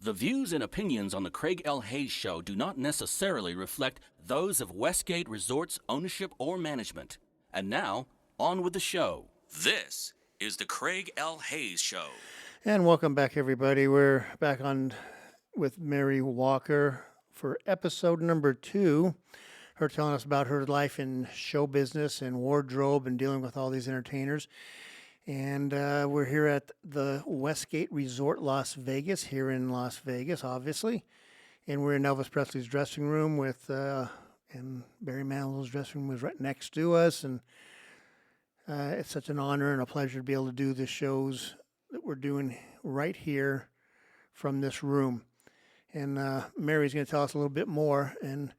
The views and opinions on the Craig L. Hayes Show do not necessarily reflect those of Westgate Resorts ownership or management. And now, on with the show. This is the Craig L. Hayes Show. And welcome back, everybody. We're back on with Mary Walker for episode number 2. Her telling us about her life in show business and wardrobe and dealing with all these entertainers. And we're here at the Westgate Resort Las Vegas, here in Las Vegas, obviously. And we're in Elvis Presley's dressing room and Barry Manilow's dressing room was right next to us. And it's such an honor and a pleasure to be able to do the shows that we're doing right here from this room. And Mary's going to tell us a little bit more. And,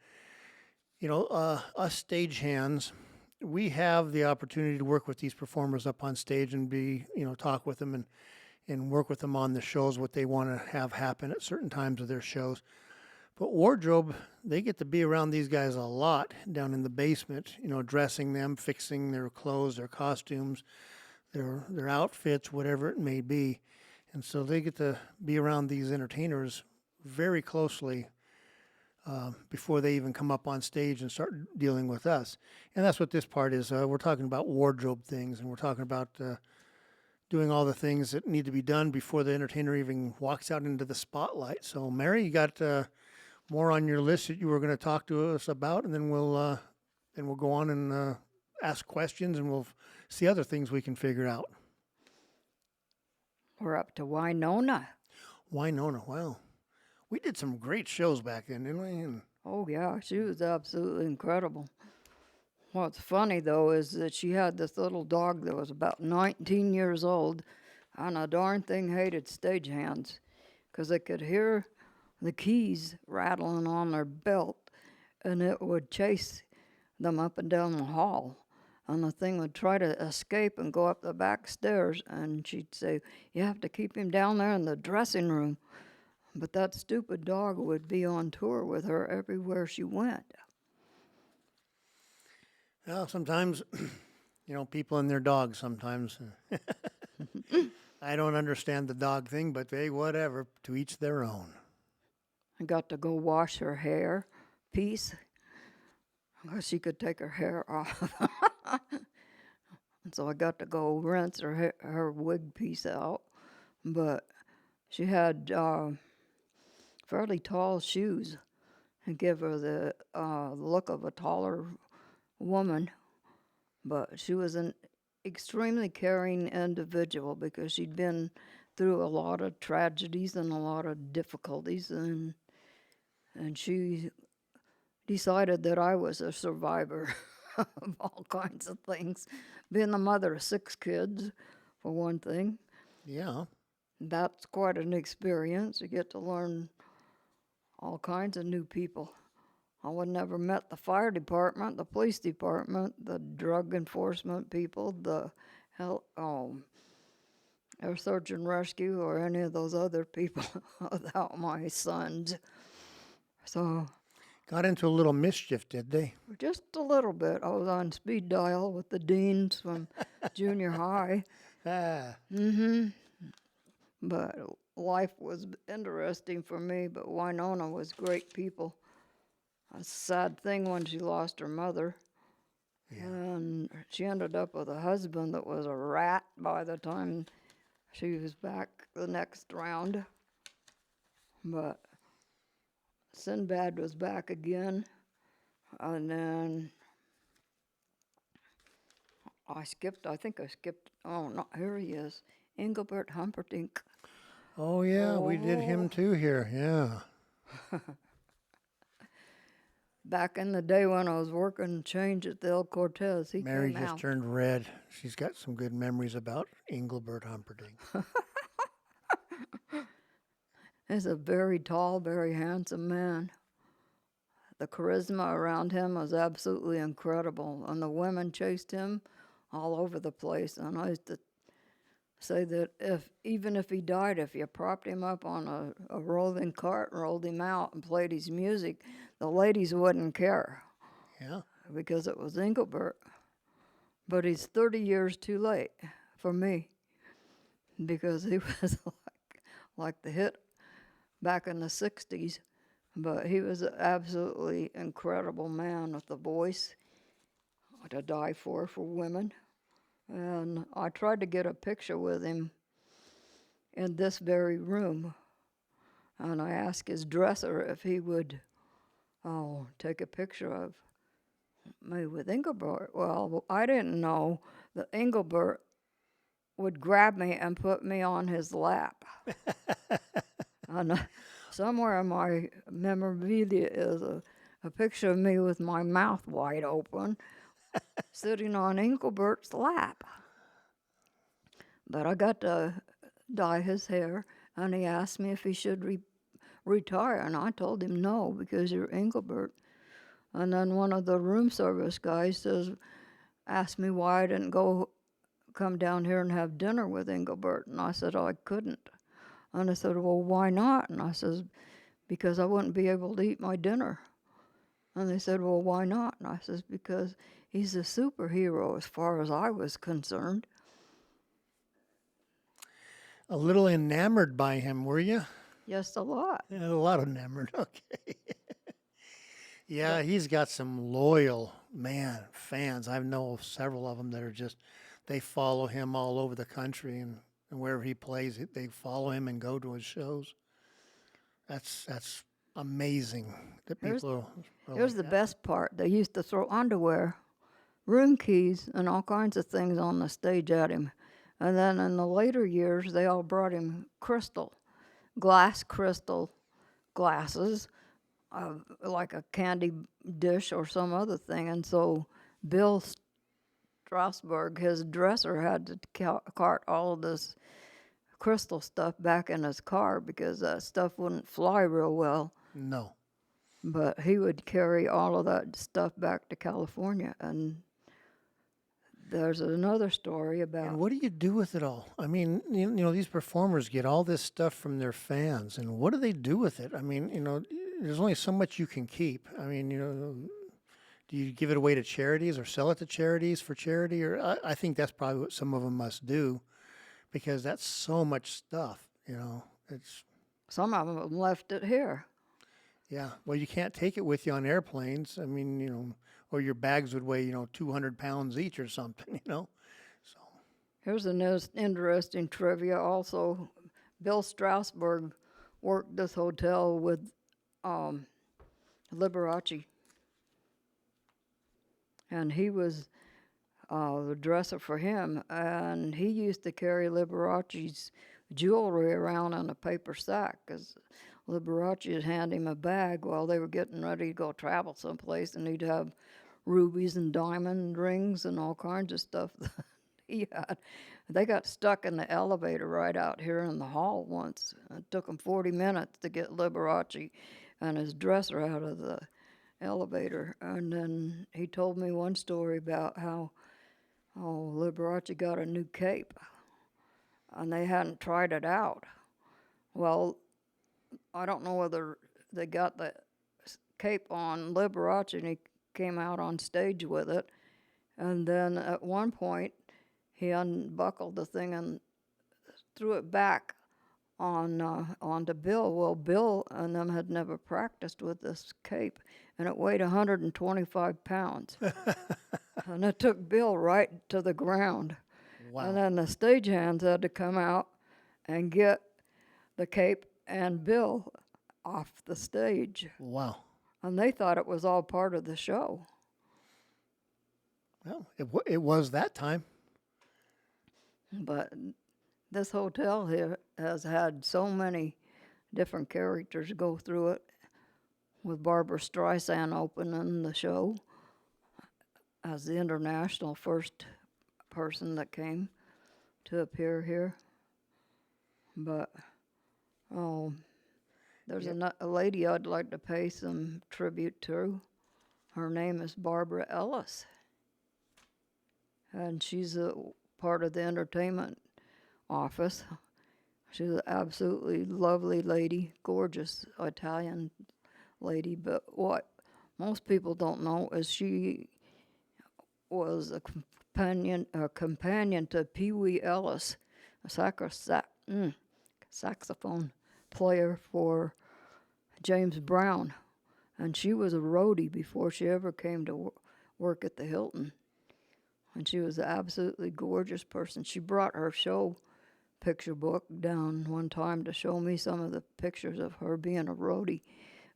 you know, us stagehands, we have the opportunity to work with these performers up on stage and talk with them and work with them on the shows, what they want to have happen at certain times of their shows. But wardrobe, they get to be around these guys a lot down in the basement, dressing them, fixing their clothes, their costumes, their outfits, whatever it may be. And so they get to be around these entertainers very closely before they even come up on stage and start dealing with us. And that's what this part is. We're talking about wardrobe things, and we're talking about doing all the things that need to be done before the entertainer even walks out into the spotlight. So, Mary, you got more on your list that you were going to talk to us about, and then we'll go on and ask questions, and we'll see other things we can figure out. We're up to Winona. Winona, wow. We did some great shows back then, didn't we? And Oh, yeah, she was absolutely incredible. What's funny, though, is that she had this little dog that was about 19 years old, and a darn thing hated stagehands because they could hear the keys rattling on their belt, and it would chase them up and down the hall. And the thing would try to escape and go up the back stairs, and she'd say, "You have to keep him down there in the dressing room." But that stupid dog would be on tour with her everywhere she went. well, sometimes, people and their dogs sometimes. I don't understand the dog thing, but hey, whatever, to each their own. I got to go wash her hair piece because she could take her hair off. And so I got to go rinse her wig piece out. But she had fairly tall shoes and give her the look of a taller woman. But she was an extremely caring individual because she'd been through a lot of tragedies and a lot of difficulties, and she decided that I was a survivor of all kinds of things. Being the mother of 6 kids, for one thing, Yeah. that's quite an experience. You get to learn all kinds of new people. I would never met the fire department, the police department, the drug enforcement people, the air search and rescue, or any of those other people without my sons. So Got into a little mischief, did they? just a little bit. I was on speed dial with the deans from junior high. Ah, But life was interesting for me, but Winona was great people. A sad thing when she lost her mother. And she ended up with a husband that was a rat by the time she was back the next round. But Sinbad was back again. And then I think I skipped, oh, no, here he is, Engelbert Humperdinck. oh yeah, we did him too here. Yeah. Back in the day when I was working change at the El Cortez, he Mary came just out. turned red. She's got some good memories about Engelbert Humperdinck. He's a very tall, very handsome man. The charisma around him was absolutely incredible, and the women chased him all over the place. And I used to say that even if he died, if you propped him up on a rolling cart and rolled him out and played his music, the ladies wouldn't care Yeah. because it was Engelbert. But he's 30 years too late for me because he was like the hit back in the 60s. But he was an absolutely incredible man with a voice to die for women. And I tried to get a picture with him in this very room. And I asked his dresser if he would take a picture of me with Engelbert. Well, I didn't know that Engelbert would grab me and put me on his lap. And somewhere in my memorabilia is a picture of me with my mouth wide open, sitting on Engelbert's lap. But I got to dye his hair, and he asked me if he should retire, and I told him no, because you're Engelbert. And then one of the room service guys asked me why I didn't come down here and have dinner with Engelbert, and I said I couldn't. And they said, well, why not? And I said, because I wouldn't be able to eat my dinner. And they said, well, why not? And I said, because he's a superhero as far as I was concerned. A little enamored by him, were you? Just a lot. Yeah, a lot enamored. Okay. Yeah, he's got some loyal, fans. I know several of them that are just, they follow him all over the country, and wherever he plays, they follow him and go to his shows. That's amazing that people are Here's like the that. best part. They used to throw underwear, room keys, and all kinds of things on the stage at him. And then in the later years, they all brought him glass crystal glasses, like a candy dish or some other thing. And so Bill Strasberg, his dresser, had to cart all of this crystal stuff back in his car because that stuff wouldn't fly real well. No. But he would carry all of that stuff back to California. And there's another story about... And what do you do with it all? I mean, you know, these performers get all this stuff from their fans, and what do they do with it? I mean, you know, there's only so much you can keep. I mean, you know, do you give it away to charities or sell it to charities for charity? Or I think that's probably what some of them must do, because that's so much stuff, you know. It's... Some of them left it here. Yeah, well, you can't take it with you on airplanes. I mean, you know, or your bags would weigh, 200 pounds each or something, you know. So Here's an interesting trivia also. Bill Strasberg worked this hotel with Liberace. And he was the dresser for him. And he used to carry Liberace's jewelry around in a paper sack because Liberace would hand him a bag while they were getting ready to go travel someplace, and he'd have rubies and diamond rings and all kinds of stuff that he had. They got stuck in the elevator right out here in the hall once. It took them 40 minutes to get Liberace and his dresser out of the elevator. And then he told me one story about how Liberace got a new cape, and they hadn't tried it out. Well, I don't know whether they got the cape on Liberace and he came out on stage with it. And then at one point, he unbuckled the thing and threw it back onto Bill. Well, Bill and them had never practiced with this cape, and it weighed 125 pounds. And it took Bill right to the ground. wow. And then the stagehands had to come out and get the cape and Bill off the stage. Wow. And they thought it was all part of the show. Well, it was that time. But this hotel here has had so many different characters go through it, with Barbara Streisand opening the show as the international first person that came to appear here. But, there's a lady I'd like to pay some tribute to. Her name is Barbara Ellis. And she's a part of the entertainment office. She's an absolutely lovely lady, gorgeous Italian lady. But what most people don't know is she was a companion to Pee Wee Ellis, a saxophone player for James Brown, and she was a roadie before she ever came to work at the Hilton. And she was an absolutely gorgeous person. She brought her show picture book down one time to show me some of the pictures of her being a roadie.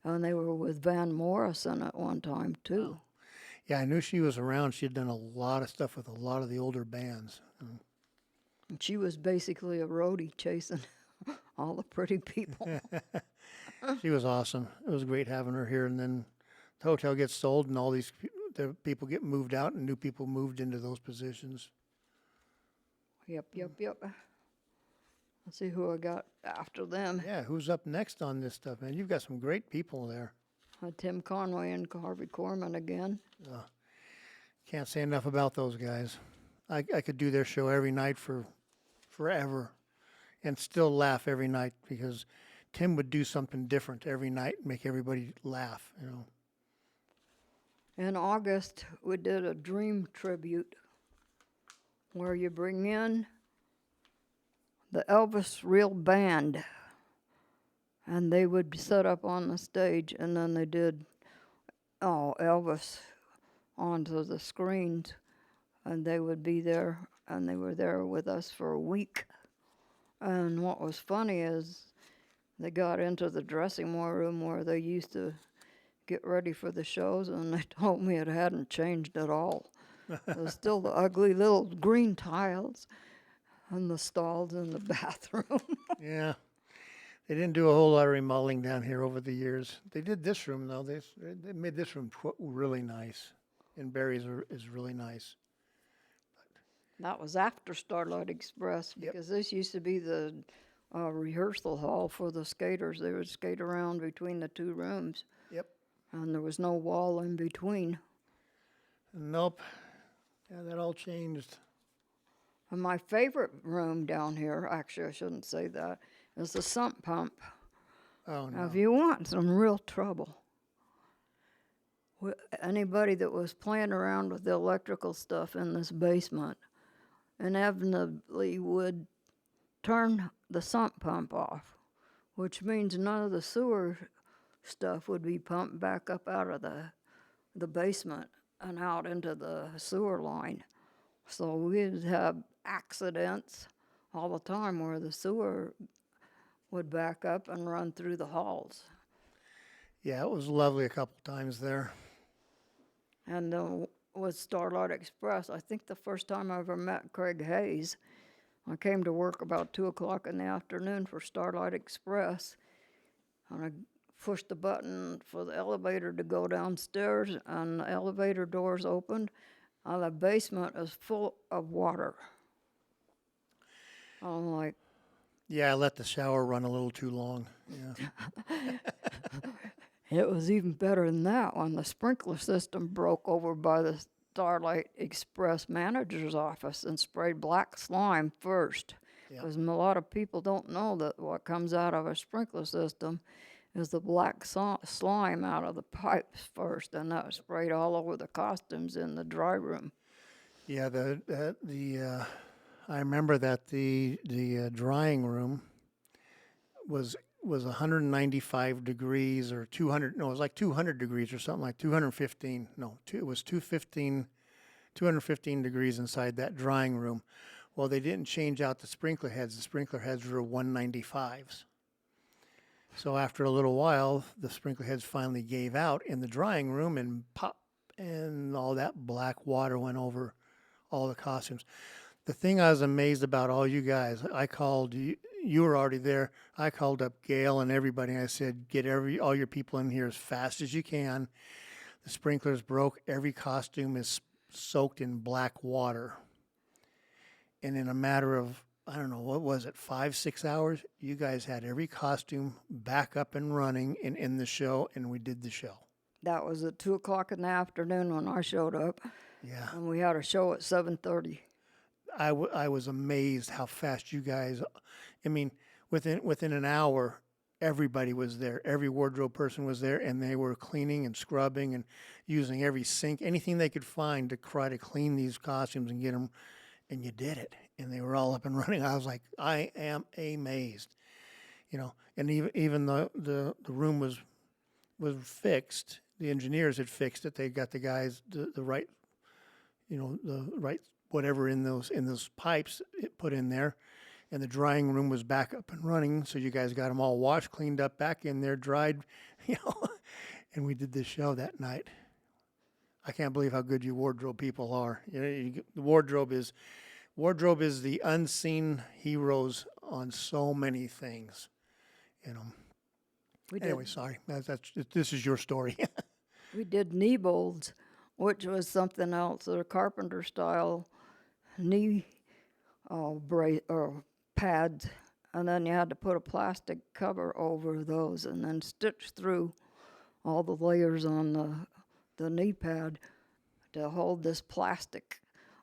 And they were with Van Morrison at one time, too. Oh. Yeah, I knew she was around. She had done a lot of stuff with a lot of the older bands. And she was basically a roadie chasing all the pretty people. She was awesome. It was great having her here. And then the hotel gets sold, and all these the people get moved out, and new people moved into those positions. Yep. Let's see who I got after them. Yeah, who's up next on this stuff, man? You've got some great people there. Tim Conway and Harvey Korman again. Can't say enough about those guys. I could do their show every night for forever and still laugh every night, because Tim would do something different every night and make everybody laugh, you know. In August, we did a dream tribute where you bring in the Elvis Real Band, and they would be set up on the stage, and then they did Elvis onto the screens, and they would be there, and they were there with us for a week. And what was funny is they got into the dressing room where they used to get ready for the shows, and they told me it hadn't changed at all. It was still the ugly little green tiles and the stalls in the bathroom. Yeah. They didn't do a whole lot of remodeling down here over the years. They did this room, though. They made this room really nice. And Barry's is really nice. That was after Starlight Express, Yep. because this used to be the rehearsal hall for the skaters. They would skate around between the two rooms, Yep. and there was no wall in between. Nope. Yeah, that all changed. And my favorite room down here, actually I shouldn't say that, is the sump pump. Oh, Now, no. if you want some real trouble, anybody that was playing around with the electrical stuff in this basement inevitably would turn the sump pump off, which means none of the sewer stuff would be pumped back up out of the basement and out into the sewer line. So we'd have accidents all the time where the sewer would back up and run through the halls. Yeah, it was lovely a couple times there. And with Starlight Express, I think the first time I ever met Craig Hayes, I came to work about 2 o'clock in the afternoon for Starlight Express, and I pushed the button for the elevator to go downstairs, and the elevator doors opened, and the basement is full of water. I'm like, Yeah, I let the shower run a little too long. Yeah. it was even better than that when the sprinkler system broke over by the Starlight Express manager's office and sprayed black slime first. Yep. Because a lot of people don't know that what comes out of a sprinkler system is the black slime out of the pipes first, and that was sprayed all over the costumes in the dry room. Yeah, I remember that the drying room was 195 degrees or 200. No, it was like 200 degrees or something, like 215. No, it was 215 degrees inside that drying room. Well, they didn't change out the sprinkler heads. The sprinkler heads were 195s. So after a little while, the sprinkler heads finally gave out in the drying room, and pop, and all that black water went over all the costumes. The thing I was amazed about all you guys, I called you. You were already there. I called up Gail and everybody. And I said, get all your people in here as fast as you can. The sprinklers broke. Every costume is soaked in black water. And in a matter of, I don't know, what was it, 5-6 hours, you guys had every costume back up and running and in the show, and we did the show. That was at 2 o'clock in the afternoon when I showed up, Yeah. and we had a show at 7:30. I was amazed how fast you guys, I mean, within an hour, everybody was there. Every wardrobe person was there, and they were cleaning and scrubbing and using every sink, anything they could find to try to clean these costumes and get them, and you did it. And they were all up and running. I was like, I am amazed. You know, and even the room was was fixed. The engineers had fixed it. They got the guys the right, the right whatever in those pipes put in there, and the drying room was back up and running. So you guys got them all washed, cleaned up, back in there, dried, and we did this show that night. I can't believe how good you wardrobe people are. The wardrobe is the unseen heroes on so many things. Anyway, sorry. This is your story. We did knee bolts, which was something else, a carpenter style knee pads, and then you had to put a plastic cover over those and then stitch through all the layers on the knee pad to hold this plastic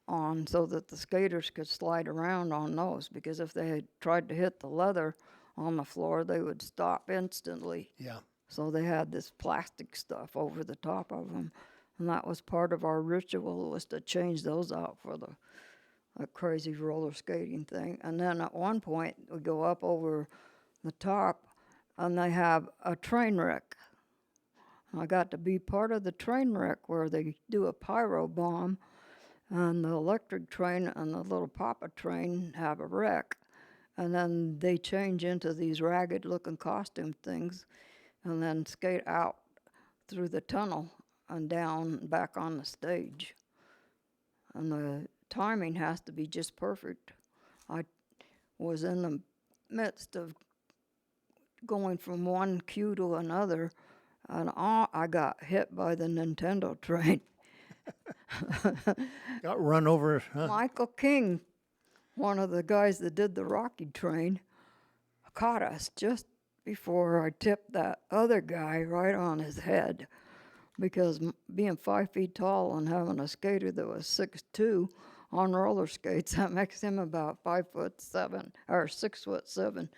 on so that the skaters could slide around on those, because if they had tried to hit the leather on the floor, they would stop instantly. Yeah. So they had this plastic stuff over the top of them, and that was part of our ritual, was to change those out for a crazy roller skating thing. And then at one point, we go up over the top, and they have a train wreck. I got to be part of the train wreck where they do a pyro bomb, and the electric train and the little Papa train have a wreck. And then they change into these ragged-looking costume things and then skate out through the tunnel and down back on the stage. And the timing has to be just perfect. I was in the midst of going from one cue to another, and I got hit by the Nintendo train. Got run over. Huh? Michael King, one of the guys that did the Rocky train, caught us just before I tipped that other guy right on his head. Because being 5 feet tall and having a skater that was 6'2" on roller skates, that makes him about 5'7" or 6'7",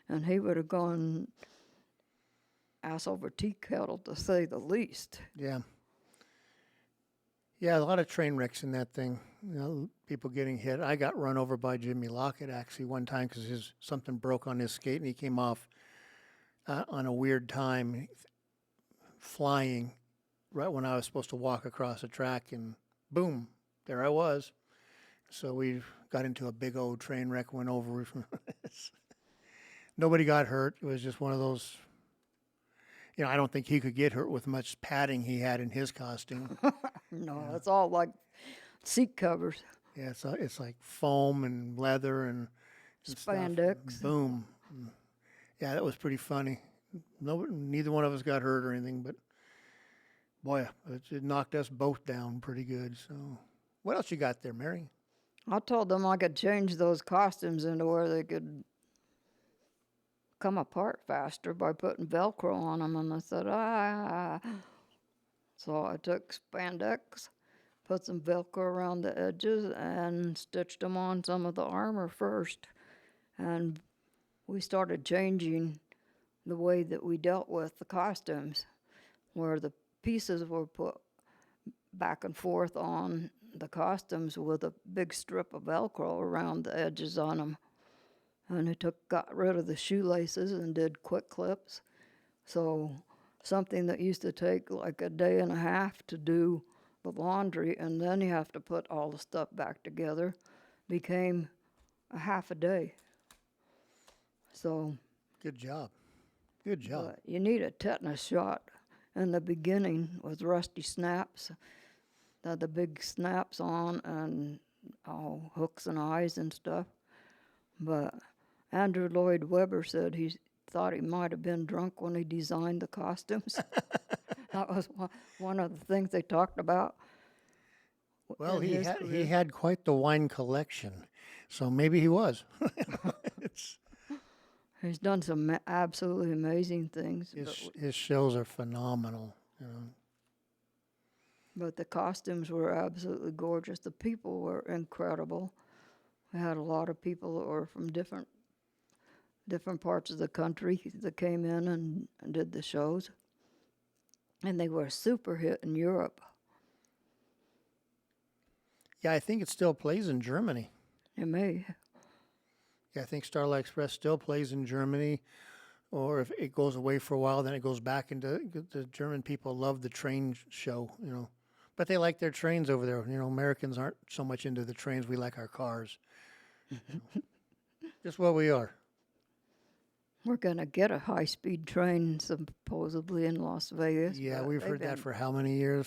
and he would have gone ass over tea kettle, to say the least. Yeah. Yeah, a lot of train wrecks in that thing. People getting hit. I got run over by Jimmy Lockett actually one time because something broke on his skate and he came off on a weird time, flying right when I was supposed to walk across the track, and boom, there I was. So we got into a big old train wreck, went over. Nobody got hurt. It was just one of those. I don't think he could get hurt with much padding he had in his costume. No, it's all like seat covers. Yeah, it's like foam and leather and Spandex. Stuff. Boom. Yeah, that was pretty funny. Neither one of us got hurt or anything, but boy, it knocked us both down pretty good. So, what else you got there, Mary? I told them I could change those costumes into where they could come apart faster by putting Velcro on them, and I said, So I took spandex, put some Velcro around the edges, and stitched them on some of the armor first. And we started changing the way that we dealt with the costumes, where the pieces were put back and forth on the costumes with a big strip of Velcro around the edges on them. And it got rid of the shoelaces and did quick clips. So something that used to take like a day and a half to do the laundry, and then you have to put all the stuff back together, became a half a day. So good job. Good job. You need a tetanus shot in the beginning with rusty snaps. Had the big snaps on and hooks and eyes and stuff. But Andrew Lloyd Webber said he thought he might have been drunk when he designed the costumes. That was one of the things they talked about. Well, he had quite the wine collection, so maybe he was. He's done some absolutely amazing things. His shows are phenomenal. But the costumes were absolutely gorgeous. The people were incredible. We had a lot of people that were from different parts of the country that came in and did the shows. And they were a super hit in Europe. Yeah, I think it still plays in Germany. It may. Yeah, I think Starlight Express still plays in Germany. or if it goes away for a while, then it goes back into the German people love the train show, but they like their trains over there. Americans aren't so much into the trains. We like our cars. Just what we are. We're going to get a high-speed train supposedly in Las Vegas. Yeah, but we've they've heard that been- for how many years?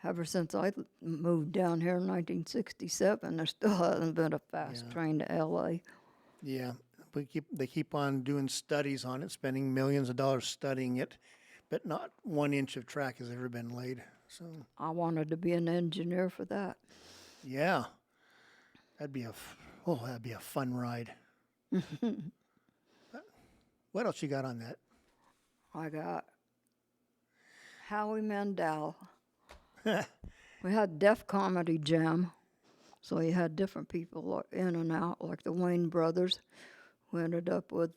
Ever since I moved down here in 1967, there still hasn't been a fast train to L.A. Yeah, they keep on doing studies on it, spending millions of dollars studying it, but not 1 inch of track has ever been laid. So I wanted to be an engineer for that. yeah, that'd be a fun ride. What else you got on that? I got Howie Mandel. We had Def Comedy Jam, so you had different people in and out, like the Wayne brothers. We ended up with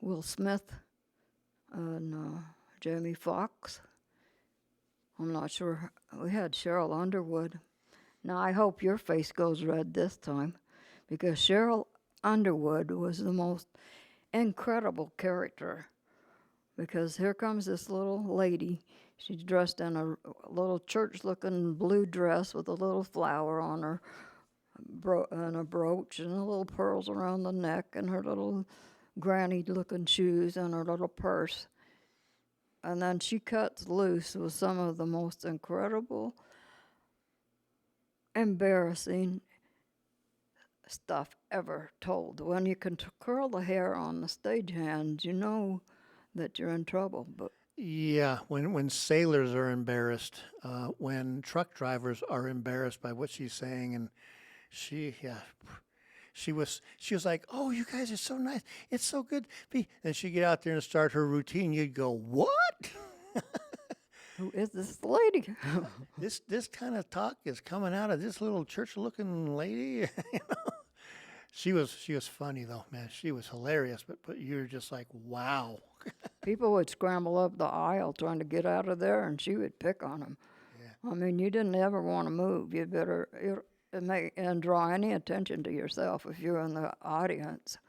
Will Smith and Jamie Foxx. I'm not sure. We had Cheryl Underwood. Now, I hope your face goes red this time, because Cheryl Underwood was the most incredible character. Because here comes this little lady. She's dressed in a little church-looking blue dress with a little flower on her, and a brooch, and little pearls around the neck, and her little granny-looking shoes, and her little purse. And then she cuts loose with some of the most incredible, embarrassing stuff ever told. When you can curl the hair on the stagehands, you know that you're in trouble. But Yeah, when sailors are embarrassed, when truck drivers are embarrassed by what she's saying, and she was like, "Oh, you guys are so nice. It's so good." And she'd get out there and start her routine. You'd go, "What? who is this lady? This kind of talk is coming out of this little church-looking lady?" She was funny though, man. She was hilarious, but you're just like, "Wow." People would scramble up the aisle trying to get out of there, and she would pick on them. Yeah. I mean, you didn't ever want to move. You better and draw any attention to yourself if you're in the audience,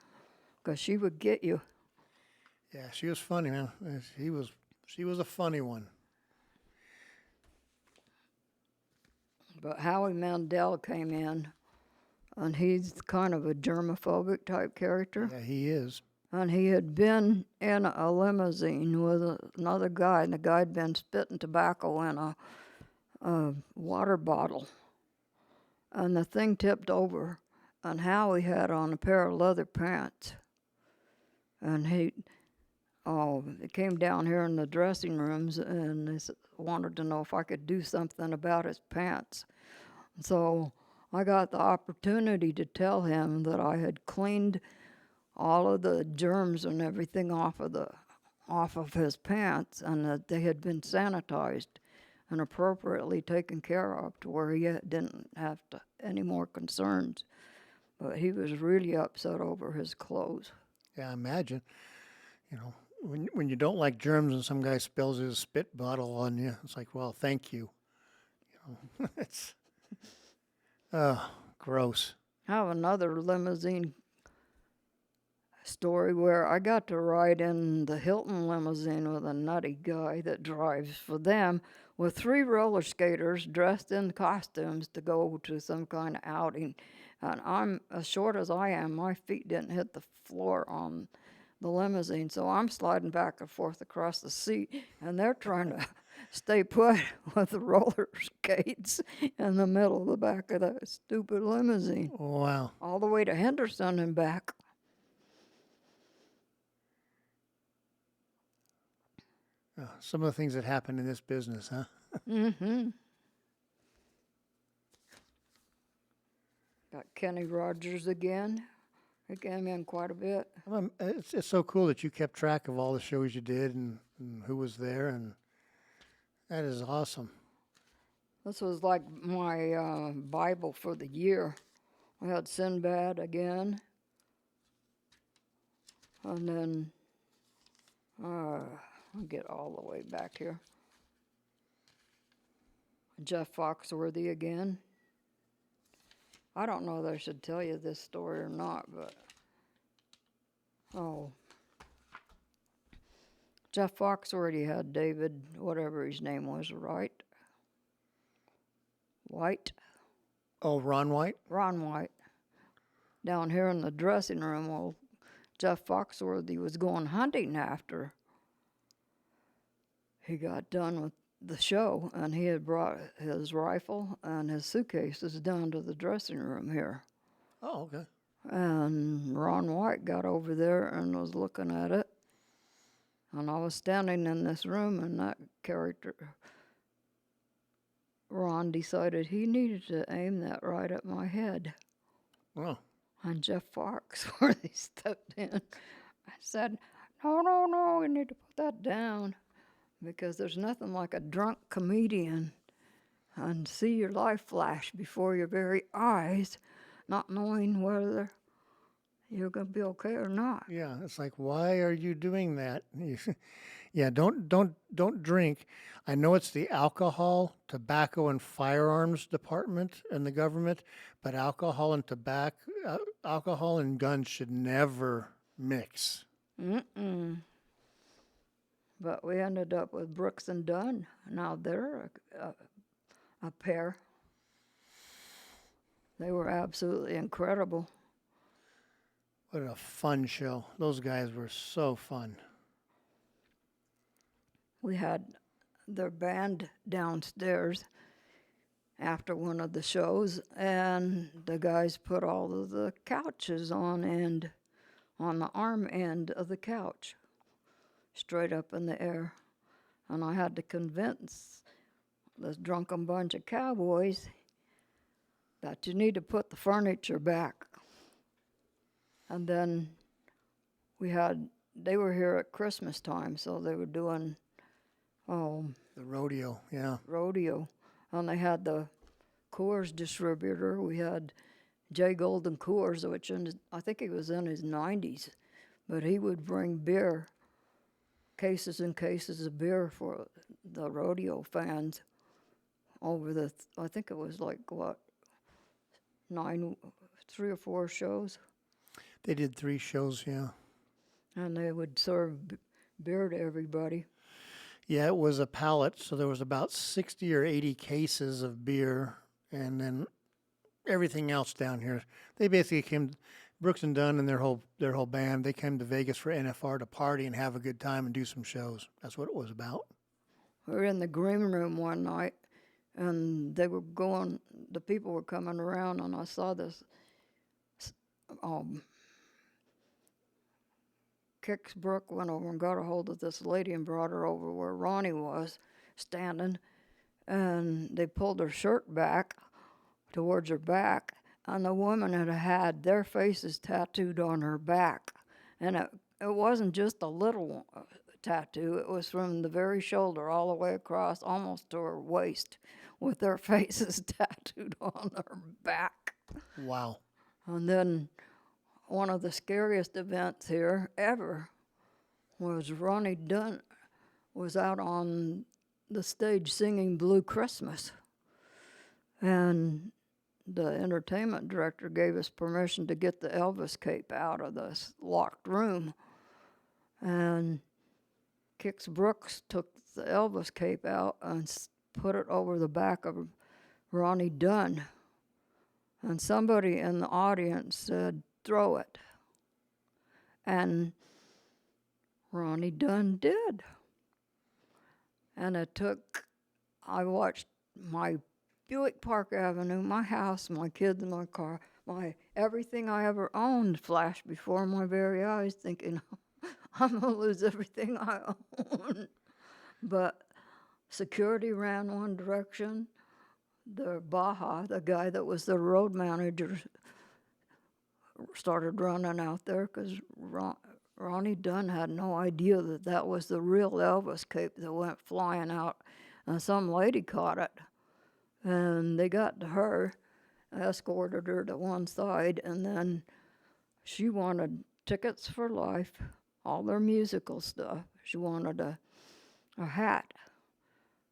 because she would get you. Yeah, she was funny, man. She was a funny one. But Howie Mandel came in, and he's kind of a germophobic type character. Yeah, he is. And he had been in a limousine with another guy, and the guy had been spitting tobacco in a water bottle. And the thing tipped over, and Howie had on a pair of leather pants. And he came down here in the dressing rooms, and they wanted to know if I could do something about his pants. So I got the opportunity to tell him that I had cleaned all of the germs and everything off of his pants, and that they had been sanitized and appropriately taken care of to where he didn't have any more concerns. But he was really upset over his clothes. Yeah, I imagine. When you don't like germs and some guy spills his spit bottle on you, it's like, well, thank you. It's gross. I have another limousine story where I got to ride in the Hilton limousine with a nutty guy that drives for them with 3 roller skaters dressed in costumes to go to some kind of outing. And I'm as short as I am, my feet didn't hit the floor on the limousine, so I'm sliding back and forth across the seat, and they're trying to stay put with the roller skates in the middle of the back of that stupid limousine, Wow. all the way to Henderson and back. Some of the things that happen in this business, huh? Mm-hmm. Got Kenny Rogers again. He came in quite a bit. It's so cool that you kept track of all the shows you did and who was there, and that is awesome. This was like my Bible for the year. I had Sinbad again. And then, I'll get all the way back here. Jeff Foxworthy again. I don't know that I should tell you this story or not, but Oh, Jeff Foxworthy had David, whatever his name was, right? White, Oh, Ron White? Ron White, down here in the dressing room. Well, Jeff Foxworthy was going hunting after he got done with the show, and he had brought his rifle and his suitcases down to the dressing room here. Oh, okay. And Ron White got over there and was looking at it. And I was standing in this room, and that character, Ron, decided he needed to aim that right at my head. Oh, And Jeff Foxworthy stepped in. I said, no, we need to put that down. Because there's nothing like a drunk comedian and see your life flash before your very eyes, not knowing whether you're going to be okay or not. yeah. It's like, why are you doing that? Yeah, don't drink. I know it's the Alcohol, Tobacco, and Firearms Department in the government, but alcohol and tobacco, alcohol and guns should never mix. But we ended up with Brooks and Dunn. Now they're a pair. They were absolutely incredible. What a fun show. Those guys were so fun. We had their band downstairs after one of the shows, and the guys put all of the couches on the arm end of the couch, straight up in the air. And I had to convince this drunken bunch of cowboys that you need to put the furniture back. And then they were here at Christmas time, so they were doing The rodeo, yeah. rodeo. And they had the Coors distributor. We had Jay Golden Coors, which I think he was in his 90s, but he would bring beer, cases and cases of beer for the rodeo fans over I think it was like, 3 or 4 shows. They did 3 shows, yeah. And they would serve beer to everybody. Yeah, it was a pallet, so there was about 60 or 80 cases of beer, and then everything else down here. They basically came, Brooks and Dunn and their whole band. They came to Vegas for NFR to party and have a good time and do some shows. That's what it was about. We were in the green room one night, and the people were coming around, and I saw this Kix Brooke went over and got a hold of this lady and brought her over where Ronnie was standing, and they pulled her shirt back towards her back, and the woman had their faces tattooed on her back. And it wasn't just a little tattoo, it was from the very shoulder all the way across, almost to her waist, with their faces tattooed on her back. Wow. And then one of the scariest events here ever was Ronnie Dunn was out on the stage singing Blue Christmas. And the entertainment director gave us permission to get the Elvis cape out of this locked room. And Kix Brooks took the Elvis cape out and put it over the back of Ronnie Dunn. And somebody in the audience said, "Throw it." And Ronnie Dunn did. And I watched my Buick Park Avenue, my house, my kids, my car, everything I ever owned flash before my very eyes, thinking, I'm going to lose everything I own. But security ran one direction. The Baja, the guy that was the road manager, started running out there because Ronnie Dunn had no idea that was the real Elvis cape that went flying out. And some lady caught it. And they got to her, escorted her to one side, and then she wanted tickets for life, all their musical stuff. She wanted a hat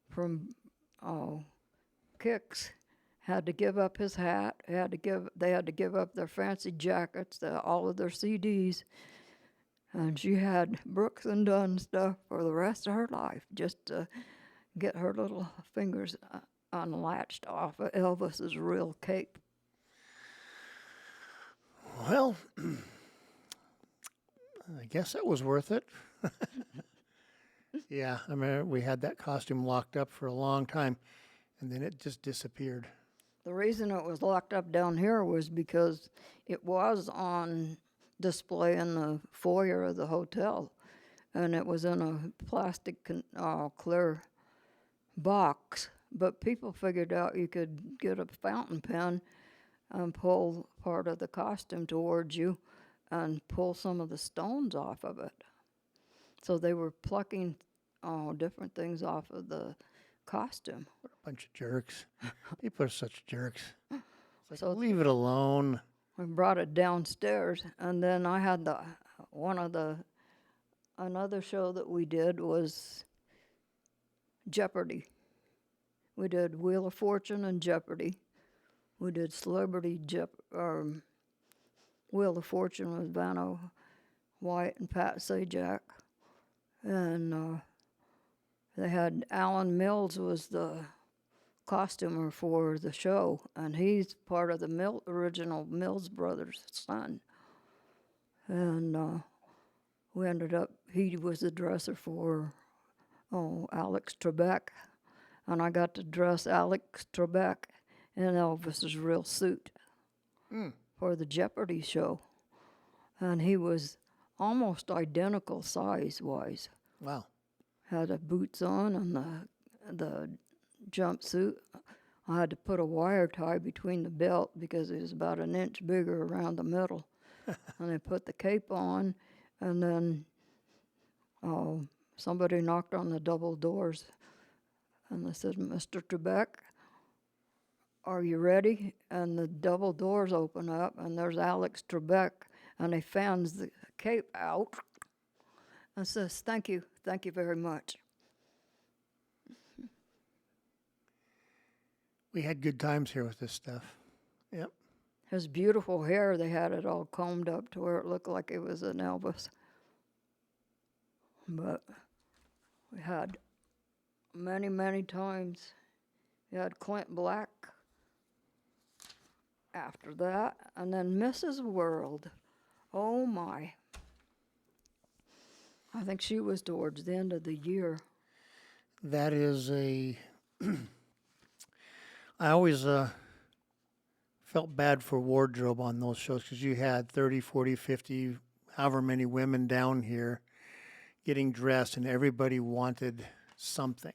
from Kix. Had to give up his hat. They had to give up their fancy jackets, all of their CDs. And she had Brooks and Dunn stuff for the rest of her life just to get her little fingers unlatched off of Elvis's real cape. Well, I guess it was worth it. Yeah, I mean, we had that costume locked up for a long time, and then it just disappeared. The reason it was locked up down here was because it was on display in the foyer of the hotel, and it was in a plastic clear box. But people figured out you could get a fountain pen and pull part of the costume towards you and pull some of the stones off of it. So they were plucking different things off of the costume. What a bunch of jerks. People are such jerks. It's like, So- leave it alone. We brought it downstairs, and then I had another show that we did was Jeopardy. We did Wheel of Fortune and Jeopardy. We did Wheel of Fortune with Vanna White and Pat Sajak, and they had Alan Mills was the costumer for the show, and he's part of the original Mills Brothers' son. And we ended up, he was the dresser for Alex Trebek, and I got to dress Alex Trebek in Elvis's real suit for the Jeopardy show, and he was almost identical size-wise. Wow. Had the boots on and the jumpsuit. I had to put a wire tie between the belt because it was about an inch bigger around the middle. And I put the cape on, and then somebody knocked on the double doors, and they said, "Mr. Trebek, are you ready?" And the double doors open up, and there's Alex Trebek, and he fans the cape out and says, thank you very much." We had good times here with this stuff. Yep. His beautiful hair, they had it all combed up to where it looked like it was an Elvis. But we had many, many times. We had Clint Black after that, and then Mrs. World. Oh my. I think she was towards the end of the year. That is I always felt bad for wardrobe on those shows because you had 30, 40, 50, however many women down here getting dressed, and everybody wanted something.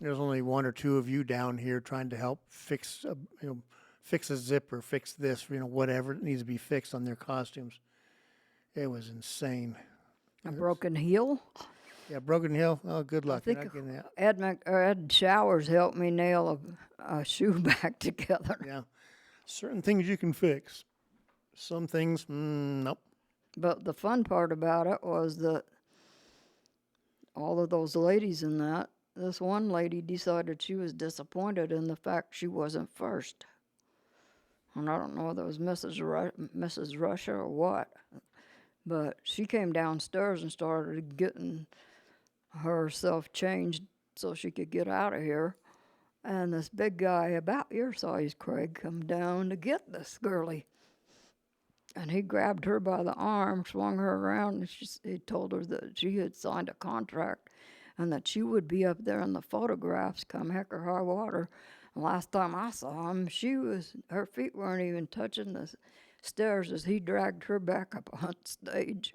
There's only one or two of you down here trying to help fix a zipper, fix this, whatever it needs to be fixed on their costumes. It was insane. A broken heel. Yeah, Broken Hill. Oh, good luck. I You're think not getting that. Ed Showers helped me nail a shoe back together. Yeah. Certain things you can fix. Some things, nope. But the fun part about it was that all of those ladies in that, this one lady decided she was disappointed in the fact she wasn't first. And I don't know whether it was Mrs. Russia or what, but she came downstairs and started getting herself changed so she could get out of here. And this big guy, about your size, Craig, come down to get this girlie. And he grabbed her by the arm, swung her around, and he told her that she had signed a contract and that she would be up there in the photographs come heck or high water. And last time I saw him, her feet weren't even touching the stairs as he dragged her back up on stage.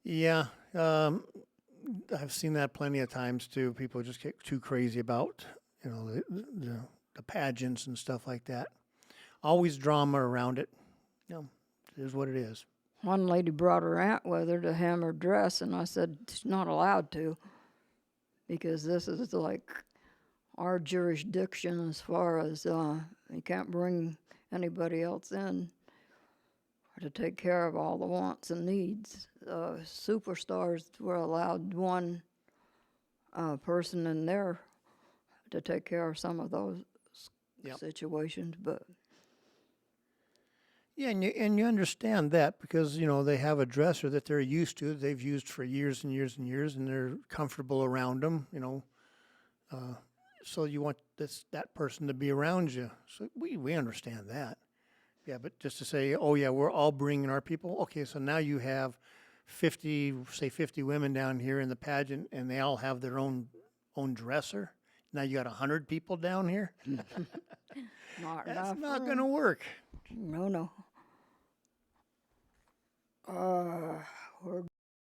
Yeah, I've seen that plenty of times too. People just get too crazy about, the pageants and stuff like that. Always drama around it. It is what it is. One lady brought her aunt with her to hem her dress, and I said, she's not allowed to, because this is like our jurisdiction as far as you can't bring anybody else in to take care of all the wants and needs. Superstars were allowed one person in there to take care of some of those Yep. situations, but Yeah, and you understand that because they have a dresser that they're used to, they've used for years and years and years, and they're comfortable around them. So you want that person to be around you. So we understand that. Yeah, but just to say, oh yeah, we're all bringing our people. Okay, so now you have 50 women down here in the pageant, and they all have their own dresser. Now you got 100 people down here. Not That's enough not room. going to work. No, no. We're